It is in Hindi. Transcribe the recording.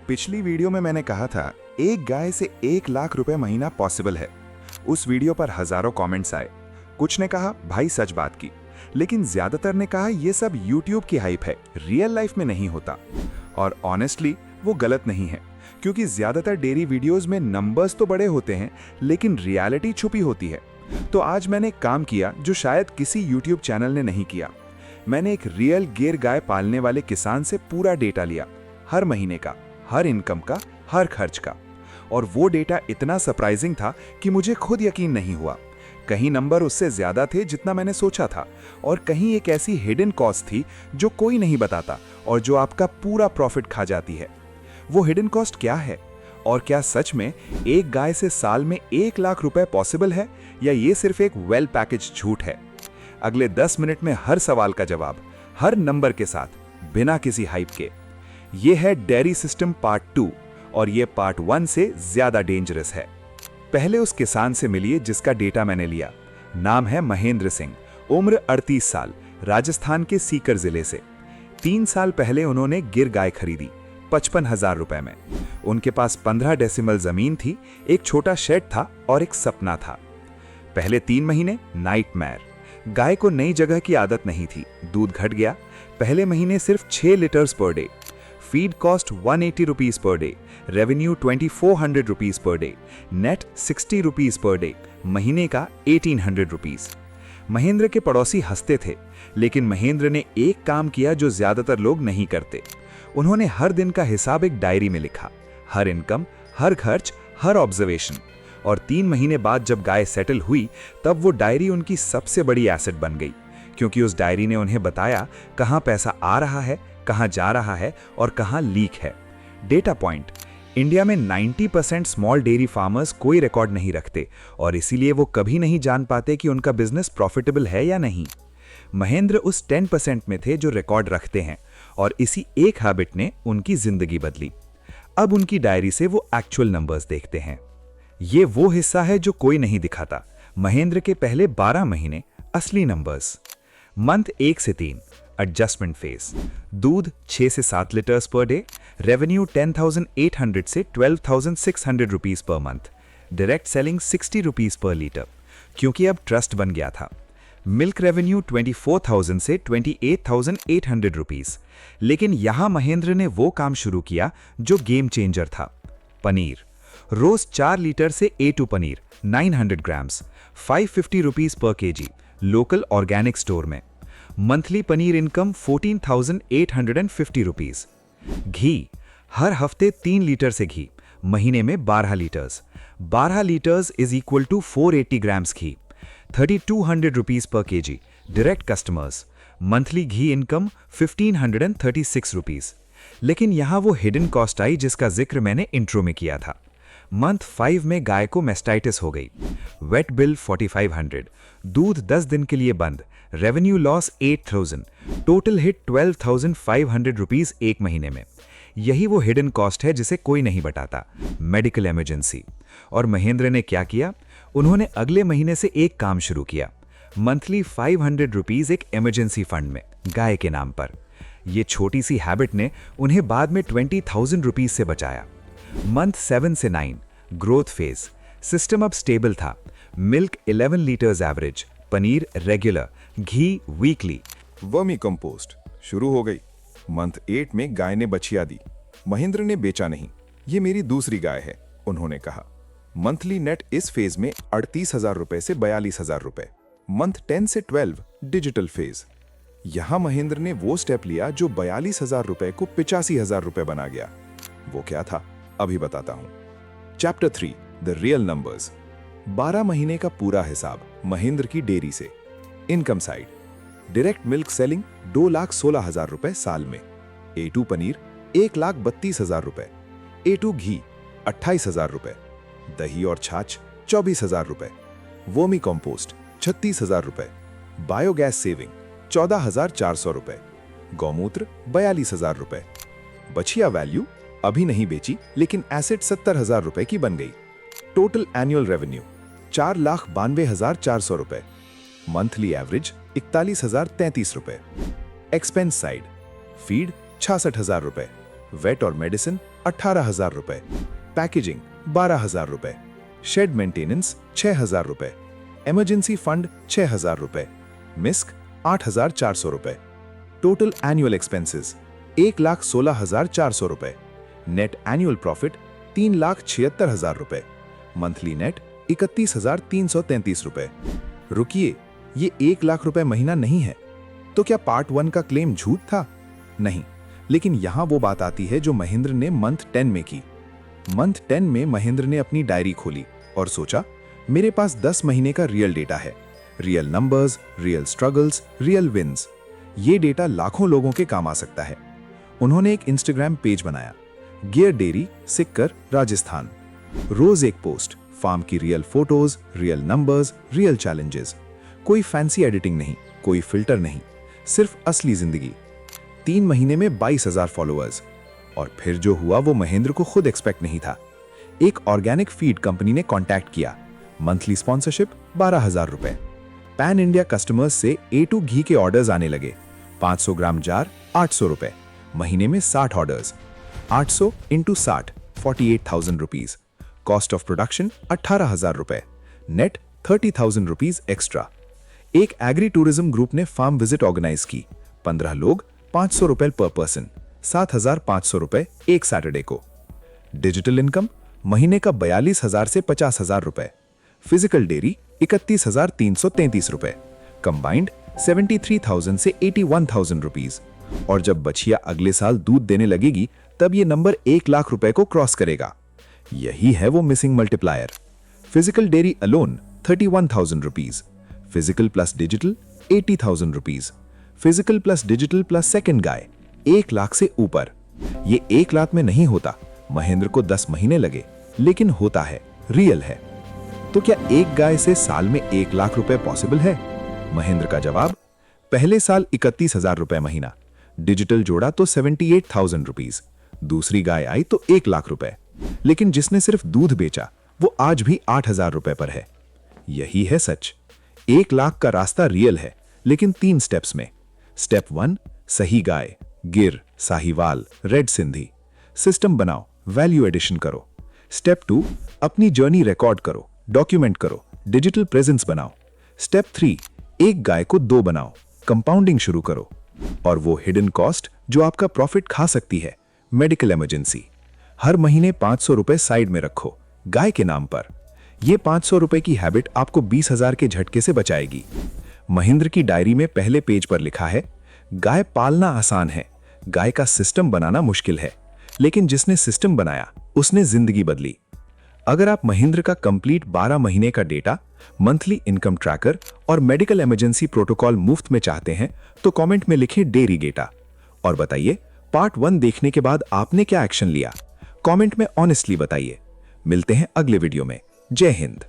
पिछली वीडियो में मैंने कहा था एक गाय से 1 लाख रुपए महीना पॉसिबल है। उस वीडियो पर हजारों कमेंट्स आए। कुछ ने कहा भाई सच बात की, लेकिन ज्यादातर ने कहा ये सब यूट्यूब की हाइप है, रियल लाइफ में नहीं होता। और ऑनेस्टली वो गलत नहीं है, क्योंकि ज्यादातर डेयरी वीडियोस में नंबर्स तो बड़े होते हैं लेकिन रियलिटी छुपी होती है। तो आज मैंने एक काम किया जो शायद किसी यूट्यूब चैनल ने नहीं किया। मैंने एक रियल गिर गाय पालने वाले किसान से पूरा डेटा लिया, हर महीने का, हर इनकम का, हर खर्च का। और वो डेटा इतना सरप्राइजिंग था कि मुझे खुद यकीन नहीं हुआ। कहीं नंबर उससे ज्यादा थे जितना मैंने सोचा था, और कहीं एक ऐसी हिडन कॉस्ट थी जो कोई नहीं बताता और जो आपका पूरा प्रॉफिट खा जाती है। वो हिडन कॉस्ट क्या है, और क्या सच में एक गाय से साल में 1 लाख रुपए पॉसिबल है, या ये सिर्फ एक वेल पैकेज झूठ है? अगले 10 मिनट में हर सवाल का जवाब, हर नंबर के साथ, बिना किसी हाइप के। ये है डेयरी सिस्टम पार्ट 2, और ये पार्ट 1 से ज्यादा डेंजरस है। पहले उस किसान से मिलिए जिसका डेटा मैंने लिया। नाम है महेंद्र सिंह, उम्र 38 साल, राजस्थान के सीकर जिले से। 3 साल पहले उन्होंने गिर गाय खरीदी 55,000 रुपए में। उनके पास 15 डेसिमल जमीन थी, एक छोटा शेड था और एक सपना था। पहले 3 महीने नाइटमेयर। गाय को नई जगह की आदत नहीं थी, दूध घट गया। पहले महीने सिर्फ 6 litres per day. Feed cost 180 rupees per day, revenue 2400 rupees per day, net 60 rupees per day, महीने का 1800 रुपीज। महेंद्र के पड़ोसी हंसते थे, लेकिन महेंद्र ने एक काम किया जो ज्यादातर लोग नहीं करते। उन्होंने हर दिन का हिसाब एक डायरी में लिखा, हर इनकम, हर खर्च, हर ऑब्जर्वेशन। और 3 महीने बाद जब गाय सेटल हुई, तब वो डायरी उनकी सबसे बड़ी एसेट बन गई, क्योंकि उस डायरी ने उन्हें बताया कहां पैसा आ रहा है, कहां जा रहा है और कहां लीक है। डेटा पॉइंट, इंडिया में 90% स्मॉल डेयरी फार्मर्स कोई रिकॉर्ड नहीं रखते, और इसीलिए वो कभी नहीं जान पाते कि उनका बिजनेस प्रॉफिटेबल है या नहीं। महेंद्र उस 10% में थे जो रिकॉर्ड रखते हैं, और इसी एक हैबिट ने उनकी जिंदगी बदली। अब उनकी डायरी से वो एक्चुअल नंबर्स देखते हैं। ये वो हिस्सा है जो कोई नहीं दिखाता। महेंद्र के पहले 12 महीने असली नंबर्स। मंथ 1 से 3 एडजस्टमेंट फेज, दूध 6 से 7 लीटर्स पर डे, रेवेन्यू 10,800 से 12,600 rupees per month, direct selling 60 rupees per litre, क्योंकि अब ट्रस्ट बन गया था। मिल्क रेवेन्यू 24,000 से 28,800 रुपीज। लेकिन यहां महेंद्र ने वो काम शुरू किया जो गेम चेंजर था। पनीर, रोज 4 लीटर से A2 पनीर 900 ग्राम्स, 550 रुपीज पर केजी, लोकल ऑर्गेनिक स्टोर में। Monthly paneer income 14,850 rupees. Ghee, हर हफ्ते 3 लीटर से घी, महीने में 12 litres. 12 litres is equal to 480 grams ghee, 3,200 rupees पर KG, direct customers. Monthly ghee income 1,536 rupees. लेकिन यहां वो हिडन कॉस्ट आई जिसका जिक्र मैंने इंट्रो में किया था। मंथ 5 में गाय को मेस्टाइटिस हो गई। वेट बिल 4,500, दूध 10 दिन के लिए बंद, revenue loss 8,000, total heat 12,500 rupees एक महीने में। यही वो हिडन कॉस्ट है जिसे कोई नहीं बताता, मेडिकल इमरजेंसी। और महेंद्र ने क्या किया? उन्होंने अगले महीने से एक काम शुरू किया, मंथली 500 रुपीज एक इमरजेंसी फंड में, गाय के नाम पर। यह छोटी सी हैबिट ने उन्हें बाद में 20,000 रुपीज से बचाया। मंथ 7 से 9 ग्रोथ फेज, सिस्टम अब स्टेबल था। Milk 11 litres average, paneer regular, ghee weekly. Vermi compost शुरू हो गई। मंथ 8 में गाय ने बछिया दी। महेंद्र ने बेचा नहीं, ये मेरी दूसरी गाय है, उन्होंने कहा। मंथली नेट इस फेज में 38,000 रुपए से 42,000 रुपए। मंथ 10 से 12 डिजिटल फेज। यहां महेंद्र ने वो स्टेप लिया जो 42,000 रुपए को 85,000 रुपए बना गया। वो क्या था, अभी बताता हूं। Chapter 3, the real numbers. 12 महीने का पूरा हिसाब महेंद्र की डेयरी से। Income side, direct milk selling 2,16,000 रुपए साल में। A2 पनीर 1,32,000 रुपए। A2 घी 28,000 रुपए। दही और छाछ 24,000 रुपए। वर्मी कंपोस्ट 36,000 रुपए। बायोगैस सेविंग 14,400 रुपए। गौमूत्र 42,000 रुपए। बछिया वैल्यू अभी नहीं बेची, लेकिन एसेट 70,000 रुपए की बन गई। टोटल एनुअल रेवेन्यू 4,92,400 रुपए। मंथली एवरेज 41,033 रुपए। एक्सपेंस साइड, फीड 66,000 रुपए, वेट और मेडिसिन 18,000 रुपए, पैकेजिंग 12,000 रुपए, शेड मेंटेनेंस 6,000 रुपए, इमरजेंसी फंड 6,000 रुपए, मिस्क 8,400 रुपए, टोटल एनुअल एक्सपेंसेस 1,16,400 रुपए, नेट एनुअल प्रॉफिट 3,76,000 रुपए, मंथली नेट 31,333 रुपए। रुकिए, ये 1 लाख रुपए महीना नहीं है। तो क्या पार्ट 1 का क्लेम झूठ था? नहीं, लेकिन यहां वो बात आती है जो महेंद्र ने मंथ 10 में की। मंथ 10 में महेंद्र ने अपनी डायरी खोली और सोचा, मेरे पास 10 महीने का रियल डेटा है, real numbers, real struggles, real wins. ये डेटा लाखों लोगों के काम आ सकता है। उन्होंने एक इंस्टाग्राम पेज बनाया, गियर डेयरी, सिक्कर, राजस्थान। रोज एक पोस्ट, फार्म की real photos, real numbers, real challenges. कोई फैंसी एडिटिंग नहीं, कोई फिल्टर नहीं, सिर्फ असली जिंदगी। 3 महीने में 22,000 फॉलोअर्स। और फिर जो हुआ वो महेंद्र को खुद एक्सपेक्ट नहीं था। एक ऑर्गेनिक फीड कंपनी ने कांटेक्ट किया, मंथली स्पॉन्सरशिप 12,000 रुपए। पैन इंडिया कस्टमर्स से A2 घी के ऑर्डर्स आने लगे, 500 ग्राम जार 800 रुपए, महीने में 60 orders, 800 into 60 48,000 rupees. Cost of production 18,000 रुपए, नेट 30,000 रुपीज एक्स्ट्रा। एक एग्री टूरिज्म ग्रुप ने फार्म विजिट ऑर्गेनाइज की, 15 लोग 500 रुपए पर पर्सन, 7,500 रुपए एक सैटरडे को। डिजिटल इनकम महीने का 42,000 से 50,000 रुपए। फिजिकल डेयरी 31,333 रुपए, कंबाइंड 73,000 से 81,000 रुपीज। और जब बछिया अगले साल दूध देने लगेगी तब ये नंबर 1 लाख रुपए को क्रॉस करेगा। यही है वो missing multiplier. Physical dairy alone 31,000 rupees, physical plus digital 80,000 rupees, physical plus digital plus second guy 1 lakh से ऊपर। ये 1 लाख में नहीं होता, महेंद्र को 10 महीने लगे, लेकिन होता है, रियल है। तो क्या एक गाय से साल में 1 लाख रुपए पॉसिबल है? महेंद्र का जवाब, पहले साल 31,000 रुपए महीना, डिजिटल जोड़ा तो 78,000 रुपीज, दूसरी गाय आई तो 1 लाख रुपए। लेकिन जिसने सिर्फ दूध बेचा वो आज भी 8,000 रुपए पर है। यही है सच। 1 लाख का रास्ता रियल है, लेकिन 3 स्टेप्स में। स्टेप 1, सही गाय, गिर, साहिवाल, रेड सिंधी। सिस्टम बनाओ, वैल्यू एडिशन करो। स्टेप 2, अपनी जर्नी रिकॉर्ड करो, डॉक्यूमेंट करो, डिजिटल प्रेजेंस बनाओ। स्टेप 3, एक गाय को 2 बनाओ, कंपाउंडिंग शुरू करो। और वो हिडन कॉस्ट जो आपका प्रॉफिट खा सकती है, मेडिकल इमरजेंसी। हर महीने 500 रुपए साइड में रखो, गाय के नाम पर। ये 500 रुपए की हैबिट आपको 20,000 के झटके से बचाएगी। महेंद्र की डायरी में पहले पेज पर लिखा है, गाय पालना आसान है, गाय का सिस्टम बनाना मुश्किल है, लेकिन जिसने सिस्टम बनाया उसने जिंदगी बदली। अगर आप महेंद्र का कंप्लीट 12 महीने का डेटा, मंथली इनकम ट्रैकर और मेडिकल इमरजेंसी प्रोटोकॉल मुफ्त में चाहते हैं तो कमेंट में लिखें डेयरी डेटा और बताइए पार्ट 1 देखने के बाद आपने क्या एक्शन लिया। कमेंट में ऑनेस्टली बताइए। मिलते हैं अगले वीडियो में। जय हिंद।